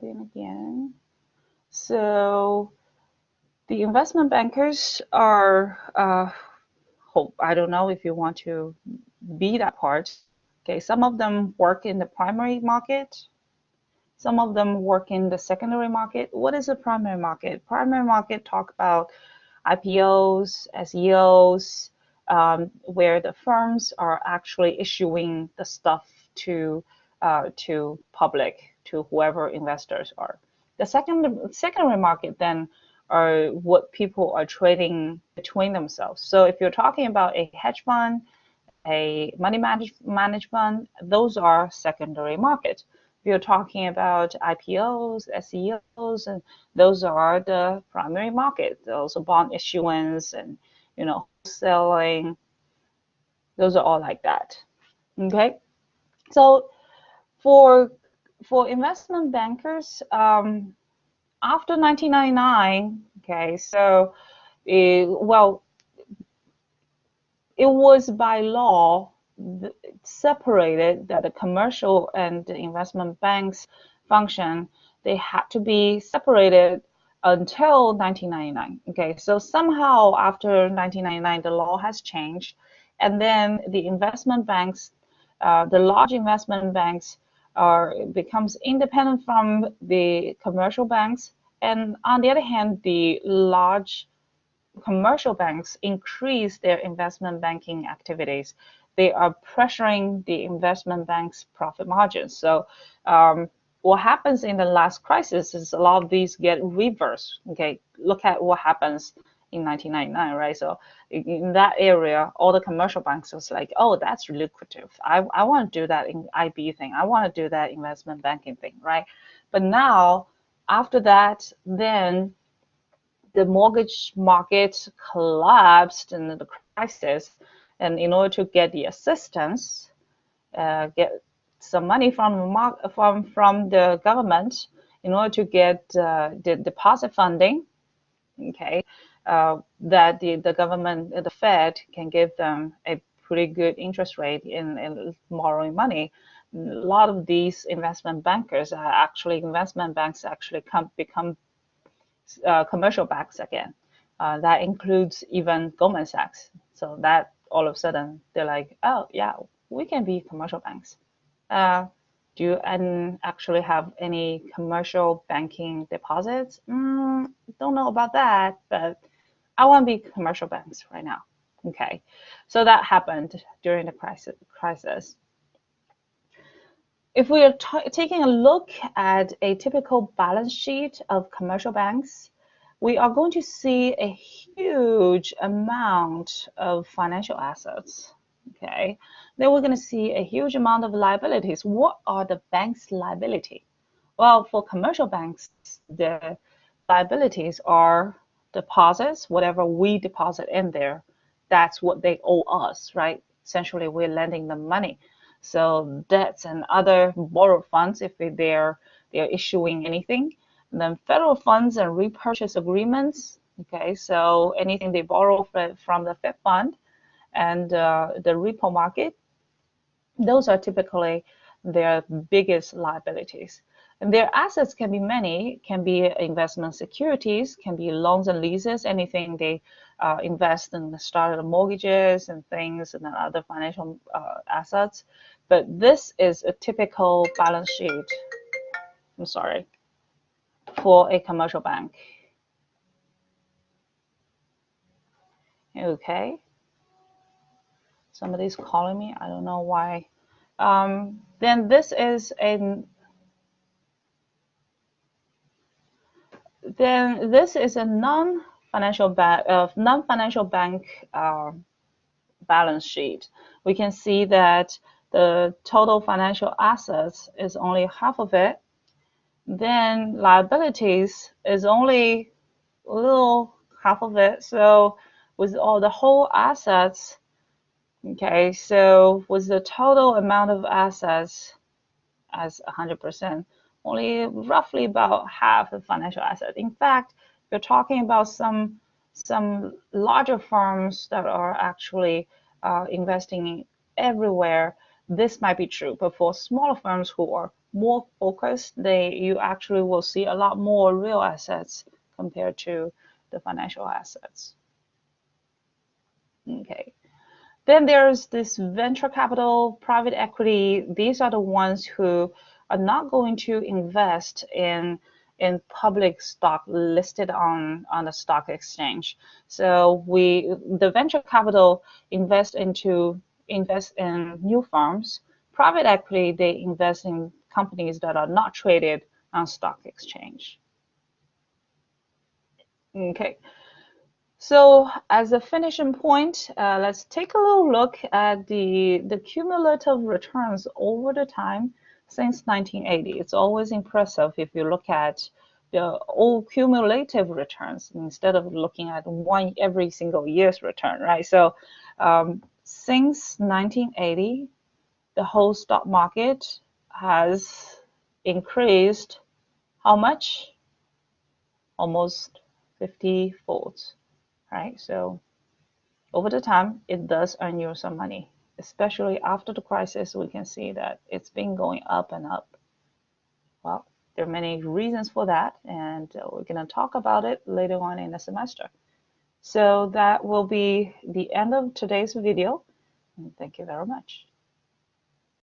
loading again. So the investment bankers are, I don't know if you want to be that part. Okay, some of them work in the primary market. Some of them work in the secondary market. What is a primary market? Primary market talk about IPOs, SEOs, where the firms are actually issuing the stuff to public, to whoever investors are. The secondary market then are what people are trading between themselves. So if you're talking about a hedge fund, a money management, those are secondary markets. If you're talking about IPOs, SEOs, and those are the primary market. Those are bond issuance and selling. Those are all like that. Okay, so for investment bankers, after 1999, okay, so well, it was by law separated that the commercial and the investment banks function, they had to be separated until 1999. Okay, so somehow after 1999, the law has changed, and then the investment banks, the large investment banks, becomes independent from the commercial banks, and on the other hand, the large commercial banks increase their investment banking activities. They are pressuring the investment bank's profit margins. So what happens in the last crisis is a lot of these get reversed. Okay, look at what happens in 1999, right? So in that area, all the commercial banks was like, oh, that's lucrative. I want to do that in IB thing. I want to do that investment banking thing, right? But now, after that, then the mortgage market collapsed in the crisis, and in order to get the assistance, get some money from the government, in order to get the deposit funding, okay, that the government, the Fed, can give them a pretty good interest rate in borrowing money. A lot of these investment bankers are actually become commercial banks again. That includes even Goldman Sachs. So that all of a sudden they're like, oh yeah, we can be commercial banks. Do you actually have any commercial banking deposits? Don't know about that, but I want to be commercial banks right now. Okay, so that happened during the crisis. If we are taking a look at a typical balance sheet of commercial banks, we are going to see a huge amount of financial assets. Okay, then we're going to see a huge amount of liabilities. What are the bank's liability? Well, for commercial banks, the liabilities are deposits, whatever we deposit in there, that's what they owe us, right? Essentially, we're lending them money. So debts and other borrowed funds, if they're issuing anything, and then federal funds and repurchase agreements. Okay, so anything they borrow from the Fed fund and the repo market, those are typically their biggest liabilities. And their assets can be many, can be investment securities, can be loans and leases, anything they invest in the start of mortgages and things, and then other financial assets. But this is a typical balance sheet, I'm sorry, for a commercial bank. Okay. Somebody's calling me, I don't know why. Then this is a non-financial bank balance sheet. We can see that the total financial assets is only half of it. Then liabilities is only a little half of it. So with all the whole assets, okay, so with the total amount of assets as 100%, only roughly about half the financial assets. In fact, we're talking about some larger firms that are actually investing everywhere. This might be true, but for smaller firms who are more focused, you actually will see a lot more real assets compared to the financial assets. Okay. Then there's this venture capital, private equity. These are the ones who are not going to invest in public stock listed on the stock exchange. So the venture capital invest in new firms. Private equity, they invest in companies that are not traded on stock exchange. Okay. So as a finishing point, let's take a little look at the cumulative returns over the time since 1980. It's always impressive if you look at the all cumulative returns instead of looking at one every single year's return, right? So since 1980, the whole stock market has increased how much? Almost 50 folds, right? So over the time, it does earn you some money, especially after the crisis. We can see that it's been going up and up. Well, there are many reasons for that, and we're going to talk about it later on in the semester. So that will be the end of today's video. And thank you very much.